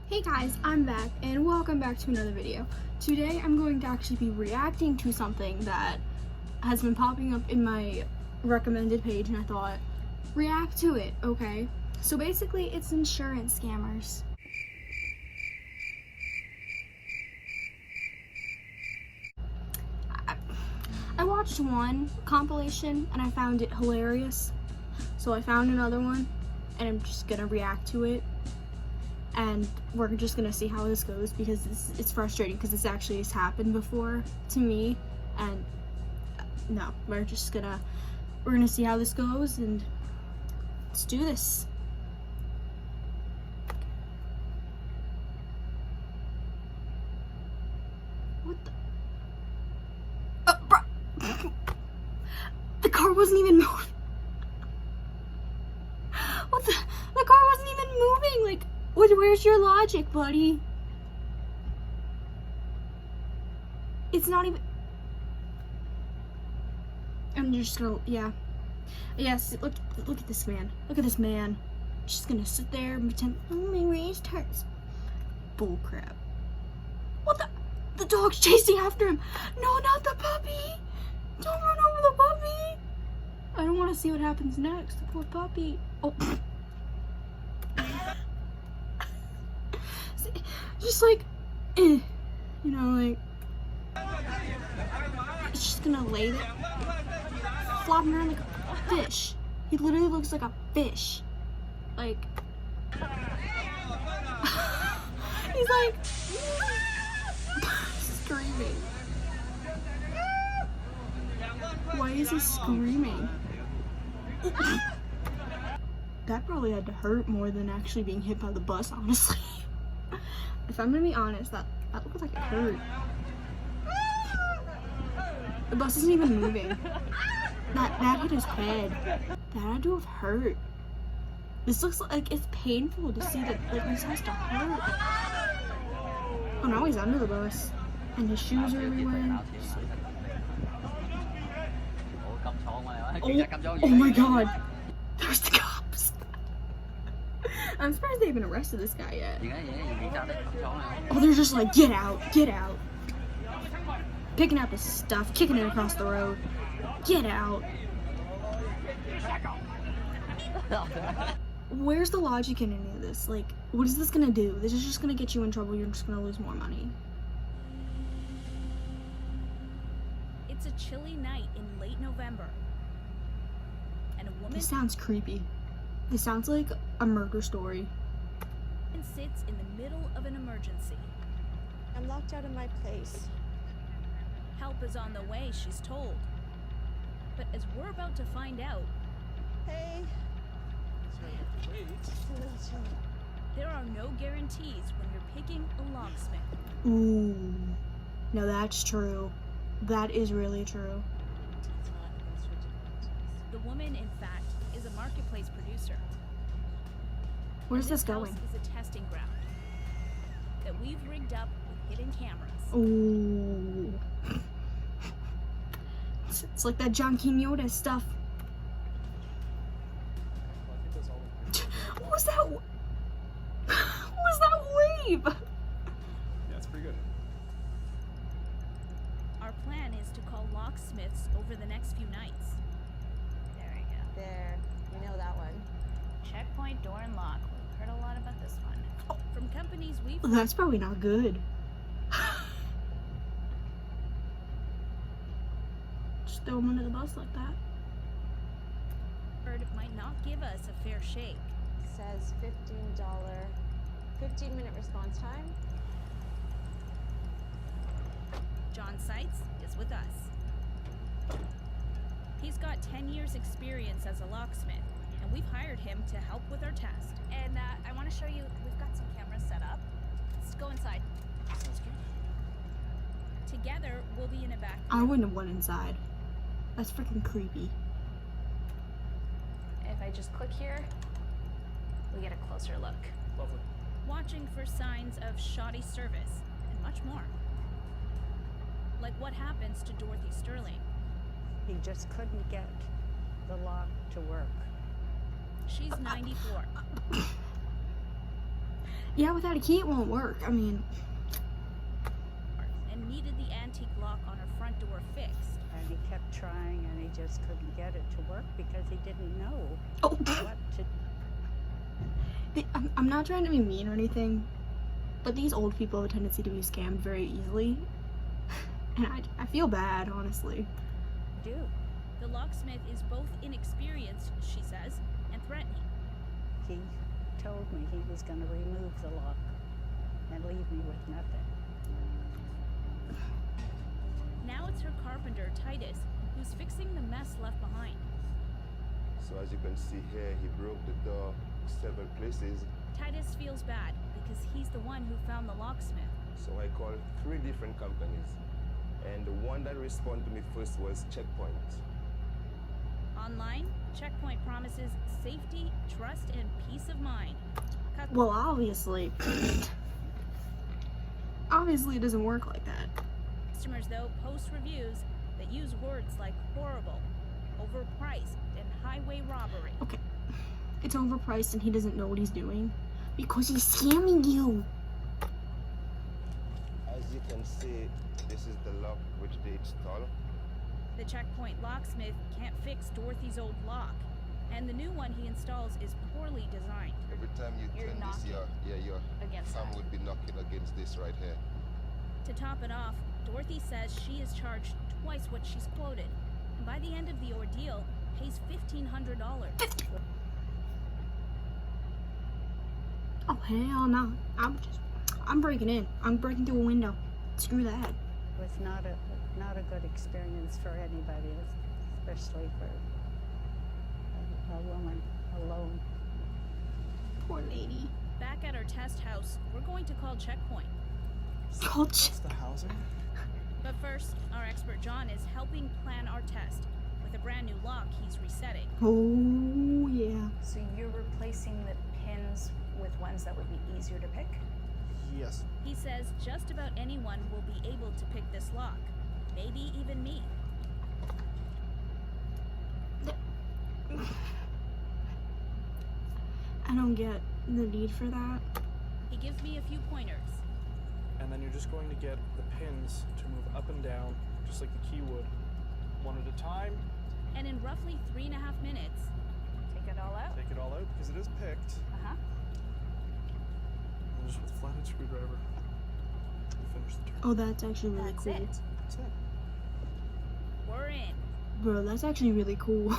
Hey guys, I'm back and welcome back to another video. Today I'm going to actually be reacting to something that has been popping up in my recommended page and I thought, react to it, okay? So basically it's insurance scammers. I watched one compilation and I found it hilarious. So I found another one and I'm just gonna react to it. And we're just gonna see how this goes because it's frustrating because this actually has happened before to me, and no, we're gonna see how this goes and let's do this. What the? Oh, bro. The car wasn't even moving. What the? The car wasn't even moving. Like. Where's your logic, buddy? It's not even... I'm just gonna... Yeah. Yes, look at this man. Look at this man. Just gonna sit there and pretend... Oh, my wrist hurts. Bullcrap. What the... The dog's chasing after him. No, not the puppy. Don't run over the puppy. I don't want to see what happens next. The poor puppy. Oh... Just like, you know, like, it's just gonna lay there, flopping around like a fish. He literally looks like a fish. Like, he's like, screaming. Why is he screaming? That probably had to hurt more than actually being hit by the bus, honestly. If I'm gonna be honest, that looks like it hurt. The bus isn't even moving. That hit his head. That had to have hurt. This looks like it's painful to see that like this has to hurt. Oh, now he's under the bus. And his shoes are everywhere. Oh my god. There's the cops. I'm surprised they haven't arrested this guy yet. Oh, they're just like, get out, get out. Picking up his stuff, kicking it across the road. Get out. Where's the logic in any of this? Like, what is this gonna do? This is just gonna get you in trouble. You're just gonna lose more money. It's a chilly night in late November. And a woman... This sounds creepy. This sounds like a murder story. Sits in the middle of an emergency. I'm locked out of my place. Help is on the way, she's told. But as we're about to find out... Hey. There are no guarantees when you're picking a locksmith. Ooh. No, that's true. That is really true. The woman, in fact, is a marketplace producer. Where's this going? This is a testing ground that we've rigged up with hidden cameras. Ooh. It's like that John Quixote stuff. What was that? What was that wave? Yeah, it's pretty good. Our plan is to call locksmiths over the next few nights. There we go. There. You know that one. Checkpoint, door, and lock. We've heard a lot about this one. Oh. From companies we've... Well, that's probably not good. Just throw him under the bus like that. Heard might not give us a fair shake. Says $15, 15-minute response time. John Seitz is with us. He's got 10 years experience as a locksmith, and we've hired him to help with our test. And I want to show you, we've got some cameras set up. Let's go inside. Sounds good. Together, we'll be in a back room. I wouldn't have went inside. That's freaking creepy. If I just click here, we get a closer look. Lovely. Watching for signs of shoddy service, and much more. Like what happens to Dorothy Sterling. He just couldn't get the lock to work. She's 94. Yeah, without a key it won't work. I mean, And needed the antique lock on her front door fixed. And he kept trying and he just couldn't get it to work because he didn't know oh, what to I'm not trying to be mean or anything, but these old people have a tendency to be scammed very easily. And I feel bad, honestly. do. The locksmith is both inexperienced, she says, and threatening. He told me he was going to remove the lock and leave me with nothing. Now it's her carpenter, Titus, who's fixing the mess left behind. So as you can see here, he broke the door several places. Titus feels bad because he's the one who found the locksmith. So I called 3 different companies. And the one that responded to me first was Checkpoint. Online, Checkpoint promises safety, trust, and peace of mind. Well, obviously. Obviously it doesn't work like that. Customers, though, post reviews that use words like horrible, overpriced, and highway robbery. Okay. It's overpriced and he doesn't know what he's doing. Because he's scamming you. As you can see, this is the lock which they install. The Checkpoint locksmith can't fix Dorothy's old lock, and the new one he installs is poorly designed. Every time you You're turn this, knocking your against thumb that. would be knocking against this right here. To top it off, Dorothy says she is charged twice what she's quoted, and by the end of the ordeal, pays $1,500. Oh, hell no. I'm breaking in. I'm breaking through a window. Screw that. It was not a good experience for anybody, especially for a woman alone. Poor lady. Back at our test house, we're going to call Checkpoint. Culture. That's the housing? But first, our expert John is helping plan our test with a brand new lock he's resetting. Oh, yeah. So you're replacing the pins with ones that would be easier to pick? Yes. He says just about anyone will be able to pick this lock. Maybe even me. I don't get the need for that. He gives me a few pointers. And then you're just going to get the pins to move up and down, just like the key would, one at a time. And in roughly 3.5 minutes, Take it all out? Take it all out because it is picked. Uh-huh. And just with a flathead screwdriver, you finish the turn. Oh, that's actually really That's cool. it. That's it. we're in. Bro, that's actually really cool.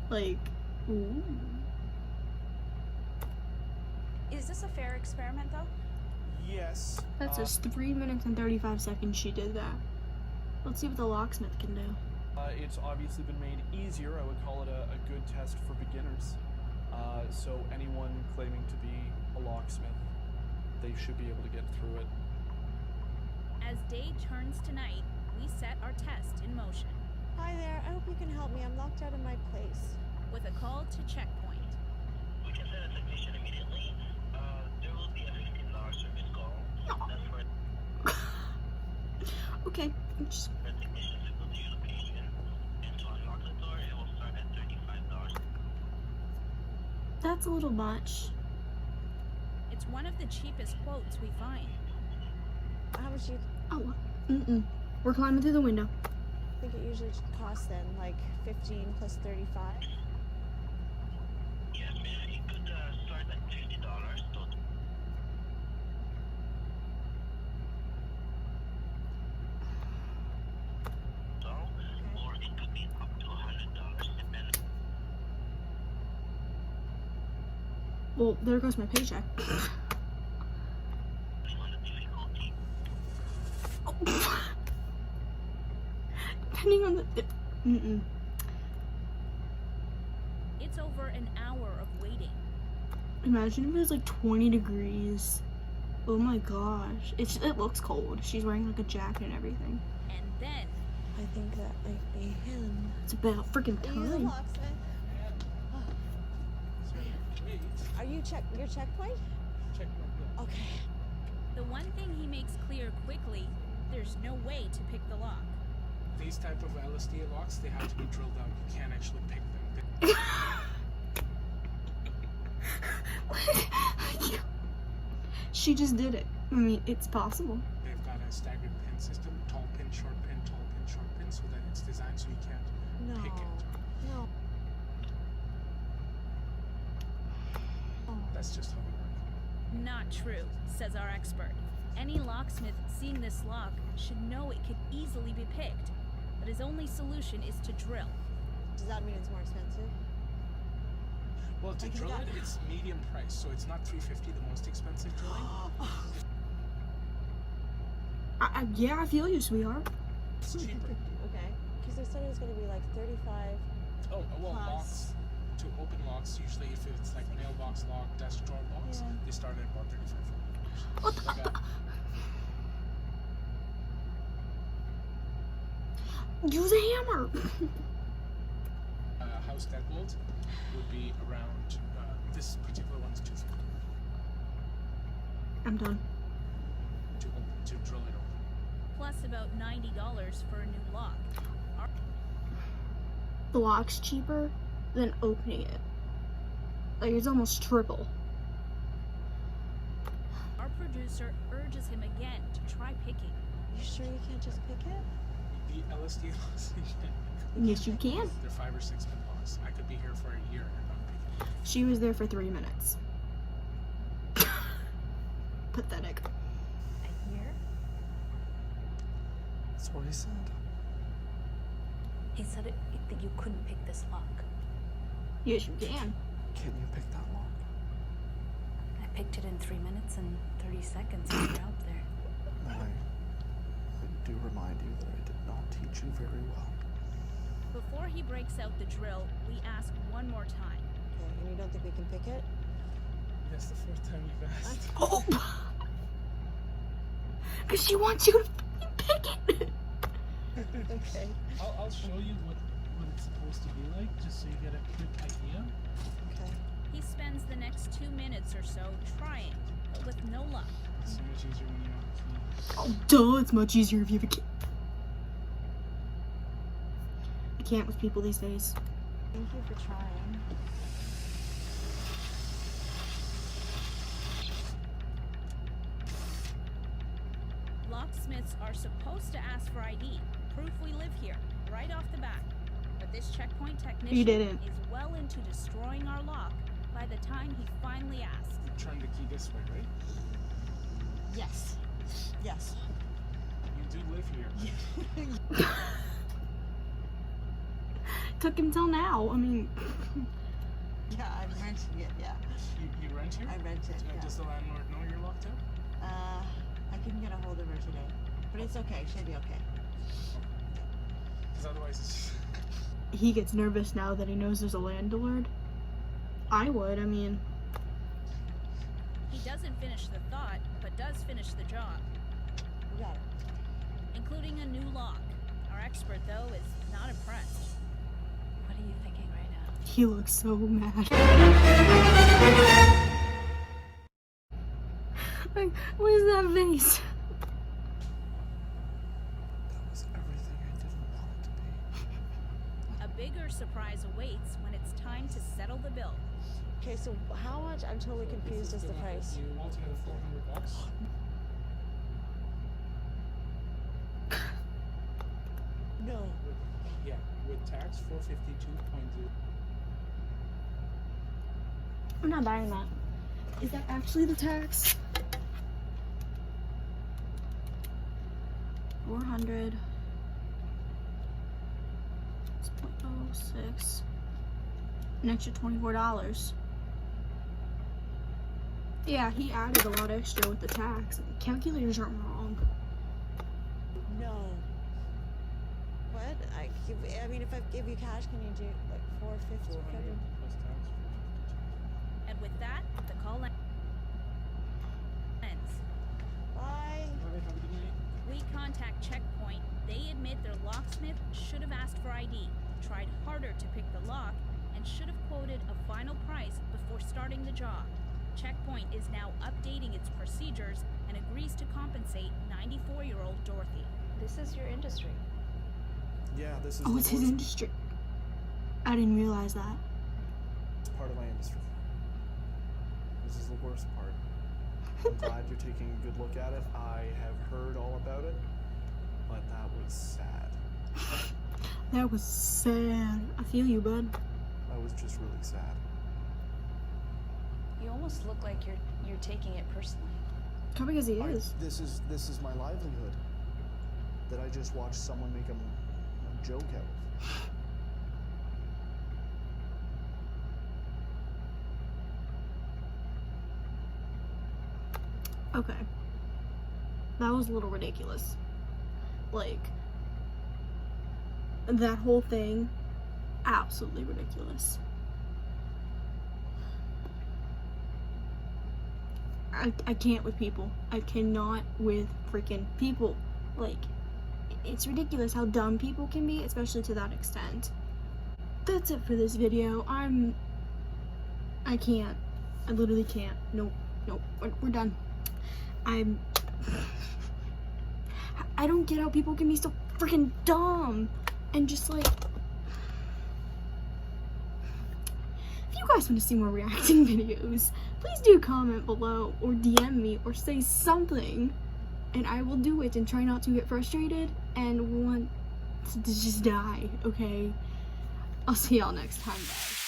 Like, ooh. Is this a fair experiment, though? Yes. That's just 3 minutes and 35 seconds she did that. Let's see what the locksmith can do. It's obviously been made easier. I would call it a good test for beginners. So anyone claiming to be a locksmith, they should be able to get through it. As day turns to night, we set our test in motion Hi there. I hope you can help me. I'm locked out of my place. with a call to Checkpoint. We can send a technician immediately. There will be a $15 service call. That's for Okay, just the technicians able to use the patient. And to unlock the door, it will start at $35. that's a little much. It's one of the cheapest quotes we find. How much do you Oh, we're climbing through the window. think it usually costs then? Like 15 plus 35? Yes, ma'am. It could start at $50 total. Or it could be up to $100 depending. Well, there goes my paycheck. On the difficulty. Depending on the... It's over an hour of waiting. Imagine if it was like 20 degrees. Oh my gosh. It looks cold. She's wearing like a jacket and everything. And then, I think that might be him. It's about freaking Are you the time. locksmith? Are you your checkpoint? Checkpoint. Okay. the one thing he makes clear quickly, there's no way to pick the lock. these type of LSD locks, they have to be drilled out. You can't actually pick them. She just did it. I mean, it's possible. They've got a staggered pin system, tall pin, short pin, tall pin, short pin, so that it's designed so you can't pick it. No. That's just how they work. Not true, says our expert. Any locksmith seeing this lock should know it could easily be picked, but his only solution is to drill. Does that mean it's more expensive? Well, to Like, you drill got- it, it's medium price, so it's not $350, the most expensive drilling. Yeah, I feel you, sweetheart. It's cheaper. Okay. Because they said it was going to be like 35. Oh, well, Plus. locks, to open locks, usually if it's like mailbox lock, desk drawer locks, Yeah. they start at about $35. What the? Like Use a hammer. a house deadbolt would be around, this particular one's $250 I'm done. to drill it open. Plus about $90 for a new lock. The lock's cheaper than opening it. Like, it's almost triple. Our producer urges him again to try picking. You sure you can't just pick it? The LSD locks, Yes, you can. they're 5 or 6 minute locks. I could be here for a year and not pick it. She was there for 3 minutes. Pathetic. A year? That's what he said. He said that you couldn't pick this lock. Yes, you can. Can you pick that lock? I picked it in 3 minutes and 30 seconds with your help there. I do remind you that I did not teach you very well. Before he breaks out the drill, we ask one more time. Okay, and you don't think we can pick it? That's the fourth time you've asked. Oh! Because she wants you to pick it. Okay. I'll show you what it's supposed to be like, just so you get a quick idea. Okay. He spends the next 2 minutes or so trying, but with no luck. It's so much easier when you know the key. Oh, duh, it's much easier if you have a kid. I can't with people these days. Thank you for trying. Locksmiths are supposed to ask for ID, proof we live here, right off the bat. But this checkpoint technician didn't. is well into destroying our lock by the time he finally asks. You turn the key this way, right? Yes. Yes. You do live here. Took him till now. I mean, Yeah, I'm renting it, yeah. You rent here? I rent it, yeah. Does the landlord know you're locked out? I couldn't get a hold of her today. But it's okay, she'll be okay. Because otherwise it's... he gets nervous now that he knows there's a landlord. I would, I mean. He doesn't finish the thought, but does finish the job, We got it. including a new lock. Our expert, though, is not impressed. What are you thinking right now? He looks so mad. Like, what is that face? That was everything I didn't want it to be. A bigger surprise awaits when it's time to settle the bill. Okay, so how much? I'm totally confused as the price. You altogether $400. No. Yeah, with tax, 452.2. I'm not buying that. Is that actually the tax? 400. 6.06. An extra $24. Yeah, he added a lot extra with the tax. Calculators aren't wrong. No. What? I mean, if I give you cash, can you do like 450? 400 plus tax, 452. And with that, the call ends. Bye. All right, have a good night. We contact Checkpoint. They admit their locksmith should have asked for ID, tried harder to pick the lock, and should have quoted a final price before starting the job. Checkpoint is now updating its procedures and agrees to compensate 94-year-old Dorothy. This is your industry. Yeah, this is Oh, the it's his worst industry. I didn't realize that. part of my industry. This is the worst part. I'm glad you're taking a good look at it. I have heard all about it, but that was sad. That was sad. I feel you, bud. That was just really sad. You almost look like you're taking it personally. Probably because he is. This is my livelihood. That I just watched someone make a joke out of. Okay. That was a little ridiculous. Like, that whole thing, absolutely ridiculous. I can't with people. I cannot with freaking people. Like, it's ridiculous how dumb people can be, especially to that extent. That's it for this video. I can't. I literally can't. Nope. We're done. I don't get how people can be so freaking dumb and just like, if you guys want to see more reacting videos, please do comment below or DM me or say something and I will do it and try not to get frustrated and want to just die, okay? I'll see y'all next time, guys.